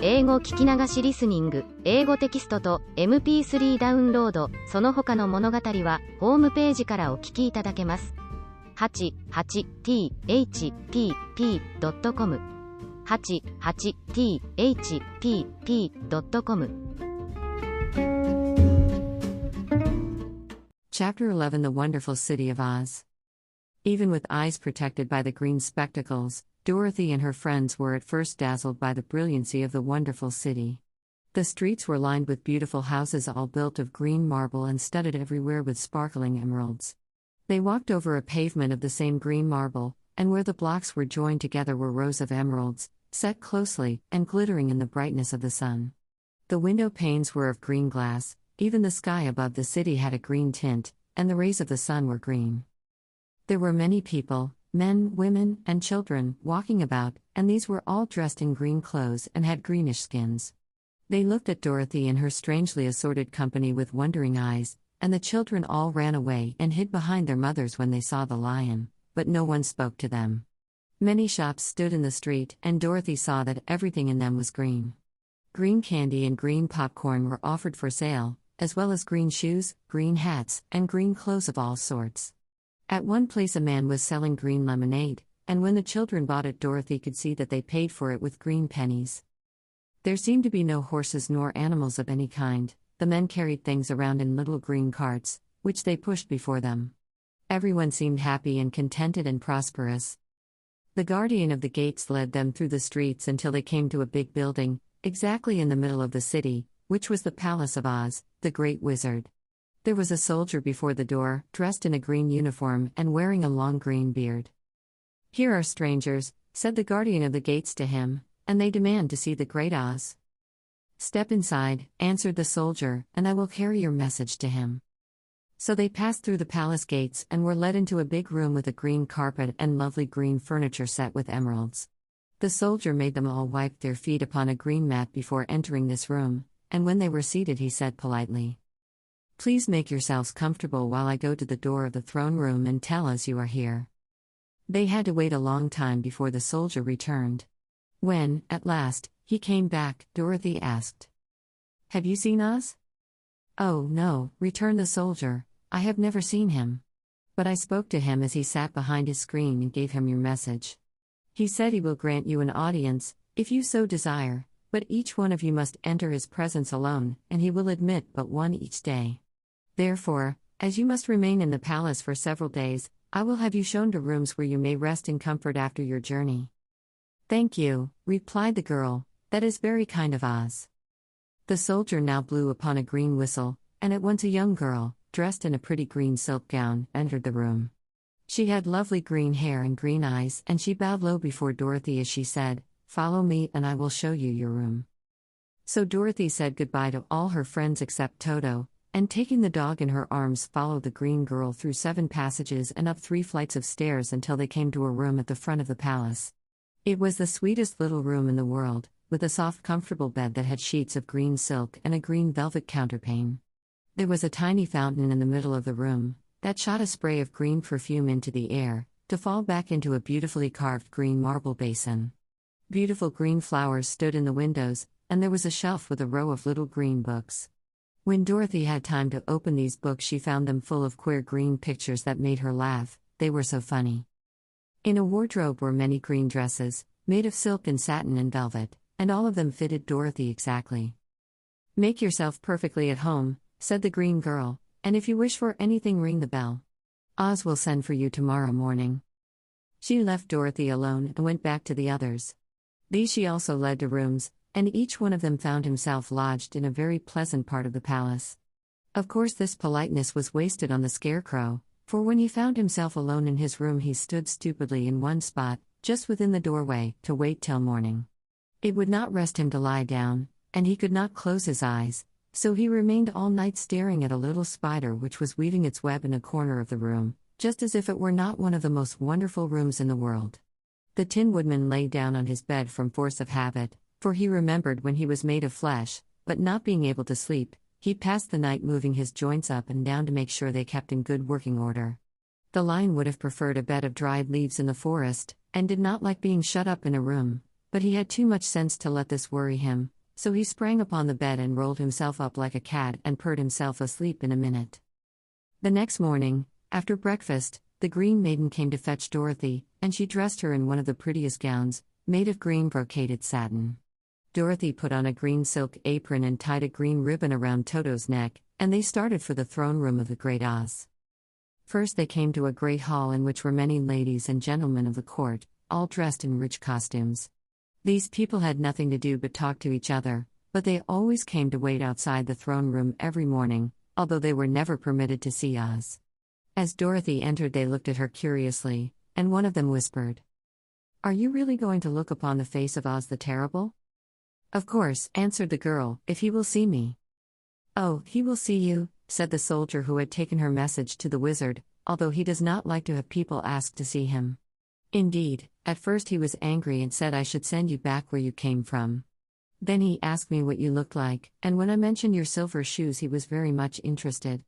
英語聞き流しリスニング、英語テキストと MP3 ダウンロード、その他の物語はホームページからお聞きいただけます。88thpp.com 88thpp.com Chapter 11 The Wonderful City of Oz. Even with eyes protected by the green spectacles, Dorothy and her friends were at first dazzled by the brilliancy of the wonderful city. The streets were lined with beautiful houses all built of green marble and studded everywhere with sparkling emeralds. They walked over a pavement of the same green marble, and where the blocks were joined together were rows of emeralds, set closely and glittering in the brightness of the sun. The window panes were of green glass, even the sky above the city had a green tint, and the rays of the sun were green. There were many people, men, women, and children, walking about, and these were all dressed in green clothes and had greenish skins. They looked at Dorothy and her strangely assorted company with wondering eyes, and the children all ran away and hid behind their mothers when they saw the lion, but no one spoke to them. Many shops stood in the street, and Dorothy saw that everything in them was green. Green candy and green popcorn were offered for sale, as well as green shoes, green hats, and green clothes of all sorts. At one place a man was selling green lemonade, and when the children bought it Dorothy could see that they paid for it with green pennies. There seemed to be no horses nor animals of any kind. The men carried things around in little green carts, which they pushed before them. Everyone seemed happy and contented and prosperous. The guardian of the gates led them through the streets until they came to a big building, exactly in the middle of the city, which was the Palace of Oz, the Great Wizard. There was a soldier before the door, dressed in a green uniform and wearing a long green beard. "Here are strangers," said the guardian of the gates to him, "and they demand to see the Great Oz." "Step inside," answered the soldier, "and I will carry your message to him." So they passed through the palace gates and were led into a big room with a green carpet and lovely green furniture set with emeralds. The soldier made them all wipe their feet upon a green mat before entering this room, and when they were seated he said politely, "Please make yourselves comfortable while I go to the door of the throne room and tell us you are here." They had to wait a long time before the soldier returned. When, at last, he came back, Dorothy asked, "Have you seen Oz?" "Oh, no," returned the soldier, "I have never seen him. But I spoke to him as he sat behind his screen and gave him your message. He said he will grant you an audience, if you so desire, but each one of you must enter his presence alone, and he will admit but one each day. Therefore, as you must remain in the palace for several days, I will have you shown to rooms where you may rest in comfort after your journey." "Thank you," replied the girl, "that is very kind of Oz." The soldier now blew upon a green whistle, and at once a young girl, dressed in a pretty green silk gown, entered the room. She had lovely green hair and green eyes, and she bowed low before Dorothy as she said, "Follow me and I will show you your room." So Dorothy said goodbye to all her friends except Toto, and taking the dog in her arms followed the green girl through 7 passages and up 3 flights of stairs until they came to a room at the front of the palace. It was the sweetest little room in the world, with a soft comfortable bed that had sheets of green silk and a green velvet counterpane. There was a tiny fountain in the middle of the room, that shot a spray of green perfume into the air, to fall back into a beautifully carved green marble basin. Beautiful green flowers stood in the windows, and there was a shelf with a row of little green books. When Dorothy had time to open these books she found them full of queer green pictures that made her laugh, they were so funny. In a wardrobe were many green dresses, made of silk and satin and velvet, and all of them fitted Dorothy exactly. "Make yourself perfectly at home," said the green girl, "and if you wish for anything ring the bell. Oz will send for you tomorrow morning." She left Dorothy alone and went back to the others. These she also led to rooms, and each one of them found himself lodged in a very pleasant part of the palace. Of course this politeness was wasted on the Scarecrow, for when he found himself alone in his room he stood stupidly in one spot, just within the doorway, to wait till morning. It would not rest him to lie down, and he could not close his eyes, so he remained all night staring at a little spider which was weaving its web in a corner of the room, just as if it were not one of the most wonderful rooms in the world. The Tin Woodman lay down on his bed from force of habit, for he remembered when he was made of flesh, but not being able to sleep, he passed the night moving his joints up and down to make sure they kept in good working order. The Lion would have preferred a bed of dried leaves in the forest, and did not like being shut up in a room, But he had too much sense to let this worry him, so he sprang upon the bed and rolled himself up like a cat and purred himself asleep in a minute. The next morning, after breakfast, the Green Maiden came to fetch Dorothy, and she dressed her in one of the prettiest gowns, made of green brocaded satin. Dorothy put on a green silk apron and tied a green ribbon around Toto's neck, and they started for the throne room of the Great Oz. First they came to a great hall in which were many ladies and gentlemen of the court, all dressed in rich costumes. These people had nothing to do but talk to each other, but they always came to wait outside the throne room every morning, although they were never permitted to see Oz. As Dorothy entered they looked at her curiously, and one of them whispered, "Are you really going to look upon the face of Oz the Terrible?" "Of course," answered the girl, "if he will see me." "Oh, he will see you," said the soldier who had taken her message to the wizard, "although he does not like to have people ask to see him. Indeed, at first he was angry and said I should send you back where you came from. Then he asked me what you looked like, and when I mentioned your silver shoes he was very much interested.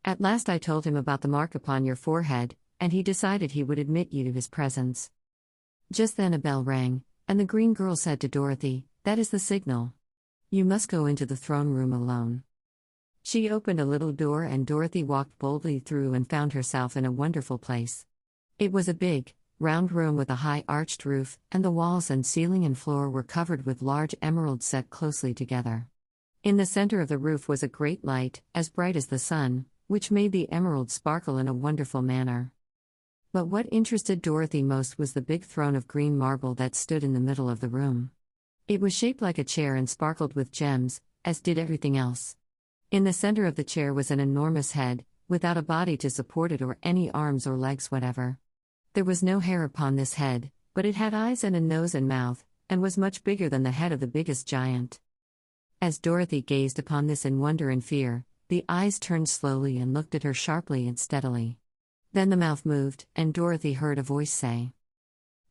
At last I told him about the mark upon your forehead, and he decided he would admit you to his presence." Just then a bell rang, and the green girl said to Dorothy, "That is the signal. You must go into the throne room alone." She opened a little door and Dorothy walked boldly through and found herself in a wonderful place. It was a big, round room with a high arched roof, and the walls and ceiling and floor were covered with large emeralds set closely together. In the center of the roof was a great light, as bright as the sun, which made the emeralds sparkle in a wonderful manner. But what interested Dorothy most was the big throne of green marble that stood in the middle of the room. It was shaped like a chair and sparkled with gems, as did everything else. In the center of the chair was an enormous head, without a body to support it or any arms or legs whatever. There was no hair upon this head, but it had eyes and a nose and mouth, and was much bigger than the head of the biggest giant. As Dorothy gazed upon this in wonder and fear, the eyes turned slowly and looked at her sharply and steadily. Then the mouth moved, and Dorothy heard a voice say,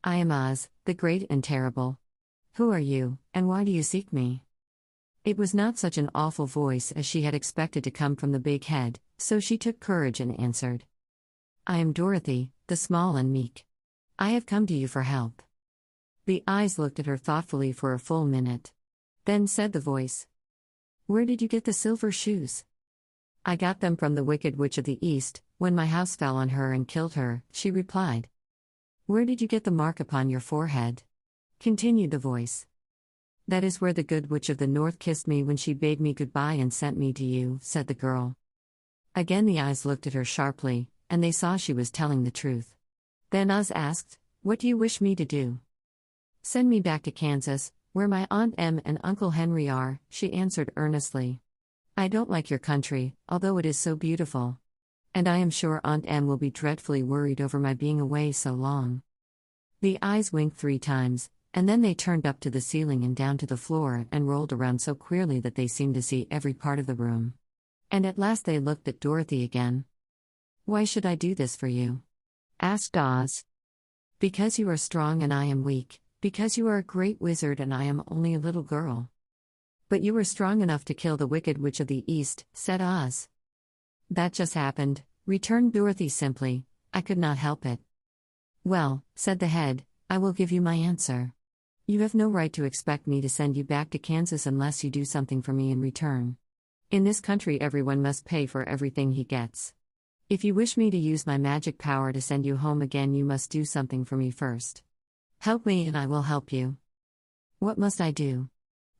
"I am Oz, the Great and Terrible. Who are you, and why do you seek me?" It was not such an awful voice as she had expected to come from the big head, so she took courage and answered, "I am Dorothy, the small and meek. I have come to you for help." The eyes looked at her thoughtfully for a full minute. Then said the voice, "Where did you get the silver shoes?" "I got them from the Wicked Witch of the East, when my house fell on her and killed her," she replied. "Where did you get the mark upon your forehead?" continued the voice. "That is where the Good Witch of the North kissed me when she bade me goodbye and sent me to you," said the girl. Again the eyes looked at her sharply, and they saw she was telling the truth. Then Oz asked, "What do you wish me to do?" "Send me back to Kansas, where my Aunt Em and Uncle Henry are," she answered earnestly. "I don't like your country, although it is so beautiful. And I am sure Aunt Em will be dreadfully worried over my being away so long." The eyes winked 3 times, and then they turned up to the ceiling and down to the floor and rolled around so queerly that they seemed to see every part of the room. And at last they looked at Dorothy again. "Why should I do this for you?" asked Oz. "Because you are strong and I am weak, because you are a great wizard and I am only a little girl." "But you were strong enough to kill the Wicked Witch of the East," said Oz. "That just happened," returned Dorothy simply. "I could not help it." "Well," said the head, "I will give you my answer. You have no right to expect me to send you back to Kansas unless you do something for me in return. In this country everyone must pay for everything he gets. If you wish me to use my magic power to send you home again, you must do something for me first. Help me and I will help you." "What must I do?"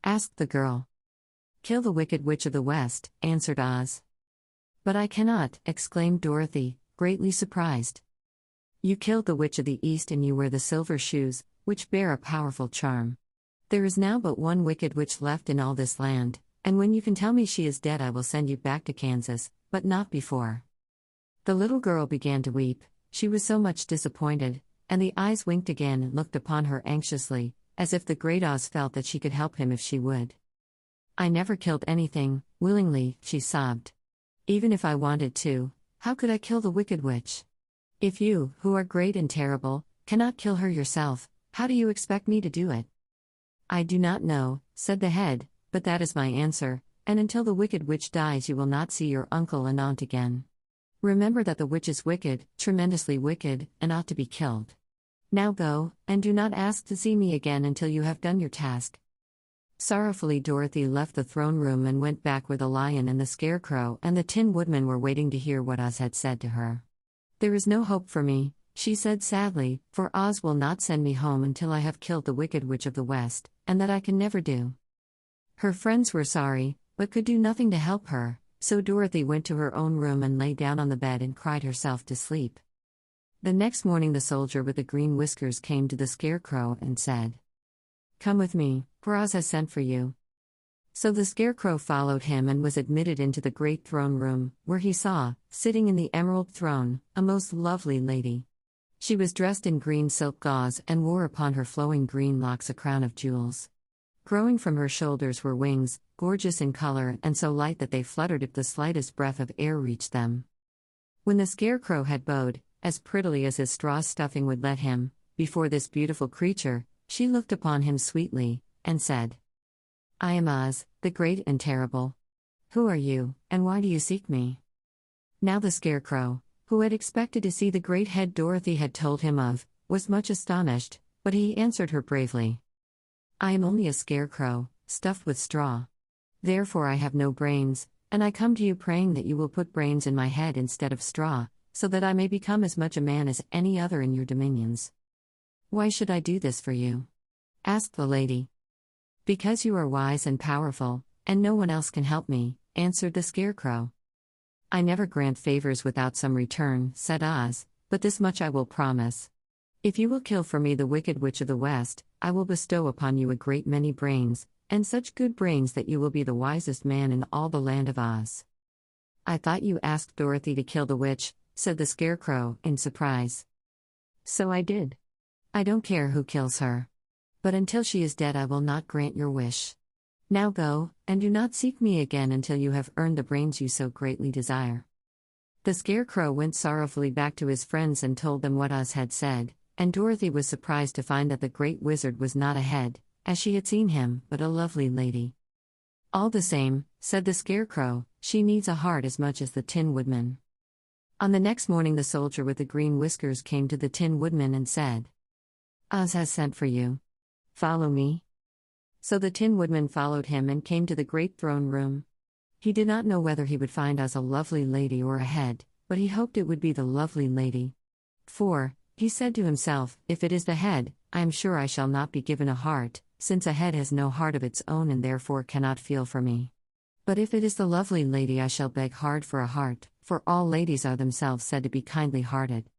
asked the girl. "Kill the Wicked Witch of the West," answered Oz. "But I cannot," exclaimed Dorothy, greatly surprised. "You killed the Witch of the East and you wear the silver shoes, which bear a powerful charm. There is now but one Wicked Witch left in all this land, and when you can tell me she is dead I will send you back to Kansas, but not before." The little girl began to weep, she was so much disappointed, and the eyes winked again and looked upon her anxiously, as if the Great Oz felt that she could help him if she would. "I never killed anything, willingly," she sobbed. "Even if I wanted to, how could I kill the Wicked Witch? If you, who are great and terrible, cannot kill her yourself, how do you expect me to do it?" "I do not know," said the head, "but that is my answer, and until the Wicked Witch dies you will not see your uncle and aunt again. Remember that the witch is wicked, tremendously wicked, and ought to be killed. Now go, and do not ask to see me again until you have done your task. Sorrowfully, Dorothy left the throne room and went back where the lion and the scarecrow and the Tin Woodman were waiting to hear what Oz had said to her. There is no hope for me, she said sadly, for Oz will not send me home until I have killed the Wicked Witch of the West, and that I can never do. Her friends were sorry, but could do nothing to help her, so Dorothy went to her own room and lay down on the bed and cried herself to sleep. The next morning the soldier with the green whiskers came to the scarecrow and said, "Come with me, for Oz has sent for you." So the scarecrow followed him and was admitted into the great throne room, where he saw, sitting in the emerald throne, a most lovely lady. She was dressed in green silk gauze and wore upon her flowing green locks a crown of jewels. Growing from her shoulders were wings, gorgeous in color and so light that they fluttered if the slightest breath of air reached them. When the scarecrow had bowed, as prettily as his straw stuffing would let him, before this beautiful creature, she looked upon him sweetly, and said, "I am Oz, the great and terrible. Who are you, and why do you seek me?" Now the scarecrow, who had expected to see the great head Dorothy had told him of, was much astonished, but he answered her bravely. "I am only a scarecrow, stuffed with straw. Therefore I have no brains, and I come to you praying that you will put brains in my head instead of straw, so that I may become as much a man as any other in your dominions." "Why should I do this for you?" asked the lady. "Because you are wise and powerful, and no one else can help me," answered the scarecrow. "I never grant favors without some return," said Oz, "but this much I will promise. If you will kill for me the Wicked Witch of the West, I will bestow upon you a great many brains, and such good brains that you will be the wisest man in all the land of Oz." "I thought you asked Dorothy to kill the witch," said the scarecrow, in surprise. "So I did. I don't care who kills her. But until she is dead I will not grant your wish. Now go, and do not seek me again until you have earned the brains you so greatly desire." The scarecrow went sorrowfully back to his friends and told them what Oz had said, and Dorothy was surprised to find that the great wizard was not a head, as she had seen him, but a lovely lady. "All the same," said the scarecrow, "she needs a heart as much as the Tin Woodman." On the next morning the soldier with the green whiskers came to the Tin Woodman and said, "Oz has sent for you. Follow me." So the Tin Woodman followed him and came to the great throne room. He did not know whether he would find Oz a lovely lady or a head, but he hoped it would be the lovely lady. "For," he said to himself, "if it is the head, I am sure I shall not be given a heart, since a head has no heart of its own and therefore cannot feel for me. But if it is the lovely lady I shall beg hard for a heart, for all ladies are themselves said to be kindly-hearted."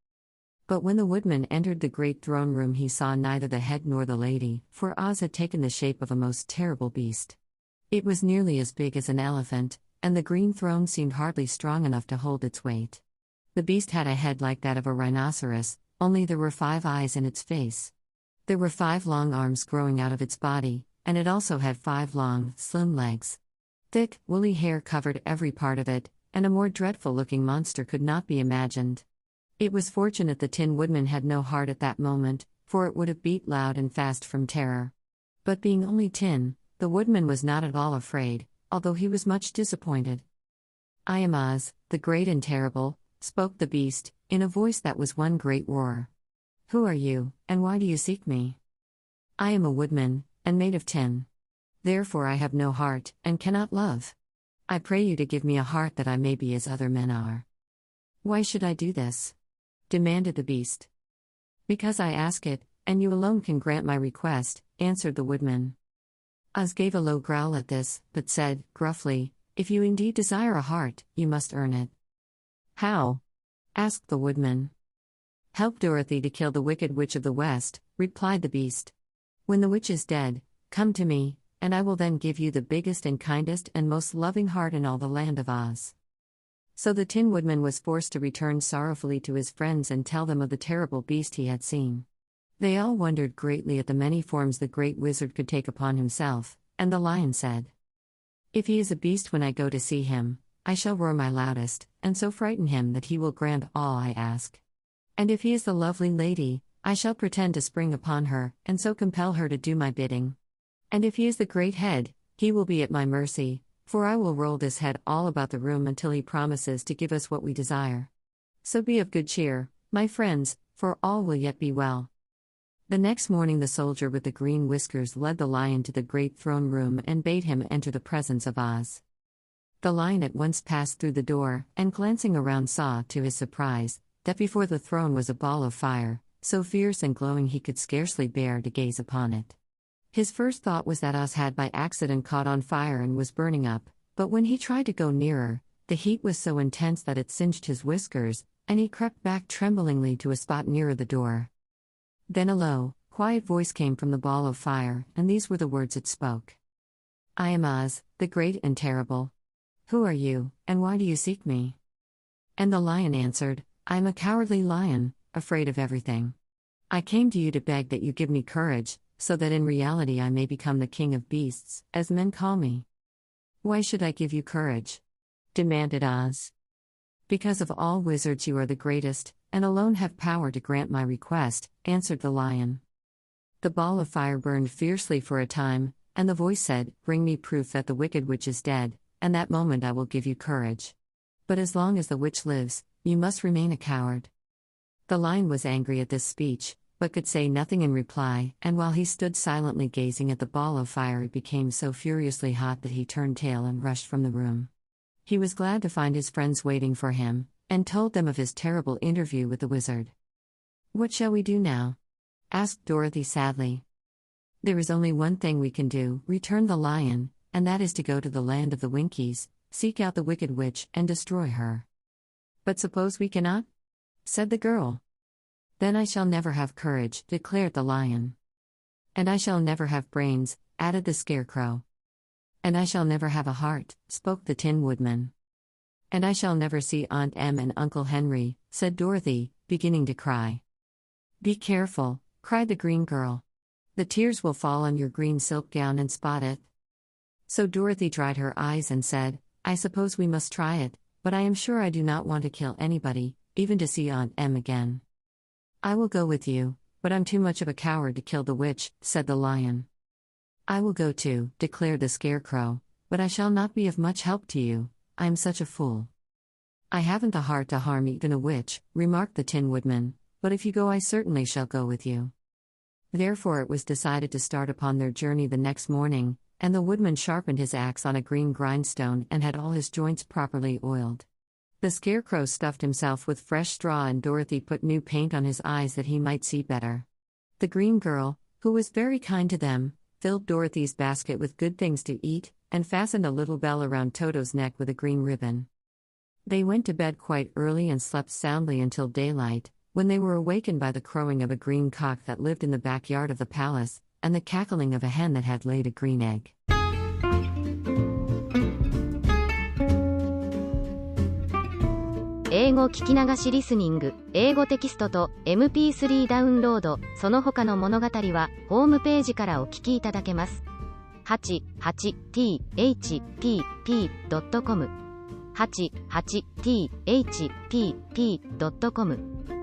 But when the woodman entered the great throne room he saw neither the head nor the lady, for Oz had taken the shape of a most terrible beast. It was nearly as big as an elephant, and the green throne seemed hardly strong enough to hold its weight. The beast had a head like that of a rhinoceros, only there were 5 eyes in its face. There were 5 long arms growing out of its body, and it also had 5 long, slim legs. Thick, woolly hair covered every part of it, and a more dreadful-looking monster could not be imagined. It was fortunate the Tin Woodman had no heart at that moment, for it would have beat loud and fast from terror. But being only tin, the Woodman was not at all afraid, although he was much disappointed. "I am Oz, the great and terrible," spoke the beast, in a voice that was one great roar. "Who are you, and why do you seek me?" "I am a woodman, and made of tin. Therefore I have no heart, and cannot love. I pray you to give me a heart that I may be as other men are." "Why should I do this?" demanded the beast. "Because I ask it, and you alone can grant my request," answered the woodman. Oz gave a low growl at this, but said, gruffly, "If you indeed desire a heart, you must earn it." "How?" asked the woodman. "Help Dorothy to kill the Wicked Witch of the West," replied the beast. "When the witch is dead, come to me, and I will then give you the biggest and kindest and most loving heart in all the land of Oz." So the Tin Woodman was forced to return sorrowfully to his friends and tell them of the terrible beast he had seen. They all wondered greatly at the many forms the great wizard could take upon himself, and the lion said, "If he is a beast when I go to see him, I shall roar my loudest, and so frighten him that he will grant all I ask. And if he is the lovely lady, I shall pretend to spring upon her, and so compel her to do my bidding. And if he is the great head, he will be at my mercy, for I will roll this head all about the room until he promises to give us what we desire. So be of good cheer, my friends, for all will yet be well." The next morning, the soldier with the green whiskers led the lion to the great throne room and bade him enter the presence of Oz. The lion at once passed through the door, and glancing around saw, to his surprise, that before the throne was a ball of fire, so fierce and glowing he could scarcely bear to gaze upon it. His first thought was that Oz had by accident caught on fire and was burning up, but when he tried to go nearer, the heat was so intense that it singed his whiskers, and he crept back tremblingly to a spot nearer the door. Then a low, quiet voice came from the ball of fire, and these were the words it spoke. "I am Oz, the great and terrible. Who are you, and why do you seek me?" And the lion answered, "I am a cowardly lion, afraid of everything. I came to you to beg that you give me courage, so that in reality I may become the king of beasts, as men call me." "Why should I give you courage?" demanded Oz. "Because of all wizards you are the greatest, and alone have power to grant my request," answered the lion. The ball of fire burned fiercely for a time, and the voice said, "Bring me proof that the wicked witch is dead, and that moment I will give you courage. But as long as the witch lives, you must remain a coward." The lion was angry at this speech, but could say nothing in reply, and while he stood silently gazing at the ball of fire, it became so furiously hot that he turned tail and rushed from the room. He was glad to find his friends waiting for him, and told them of his terrible interview with the wizard. "What shall we do now?" asked Dorothy sadly. "There is only one thing we can do," returned the lion, "and that is to go to the land of the Winkies, seek out the wicked witch, and destroy her." "But suppose we cannot?" said the girl. "Then I shall never have courage," declared the lion. "And I shall never have brains," added the scarecrow. "And I shall never have a heart," spoke the Tin Woodman. "And I shall never see Aunt Em and Uncle Henry," said Dorothy, beginning to cry. "Be careful," cried the green girl. "The tears will fall on your green silk gown and spot it." So Dorothy dried her eyes and said, "I suppose we must try it, but I am sure I do not want to kill anybody, even to see Aunt Em again." "I will go with you, but I'm too much of a coward to kill the witch," said the lion. "I will go too," declared the scarecrow, "but I shall not be of much help to you, I am such a fool." "I haven't the heart to harm even a witch," remarked the Tin Woodman, "but if you go I certainly shall go with you." Therefore it was decided to start upon their journey the next morning, and the woodman sharpened his axe on a green grindstone and had all his joints properly oiled. The scarecrow stuffed himself with fresh straw, and Dorothy put new paint on his eyes that he might see better. The green girl, who was very kind to them, filled Dorothy's basket with good things to eat, and fastened a little bell around Toto's neck with a green ribbon. They went to bed quite early and slept soundly until daylight, when they were awakened by the crowing of a green cock that lived in the backyard of the palace, and the cackling of a hen that had laid a green egg. 英語聞き流しリスニング、英語テキストと MP3 ダウンロード、その他の物語はホームページからお聞きいただけます。88thpp.com 88thpp.com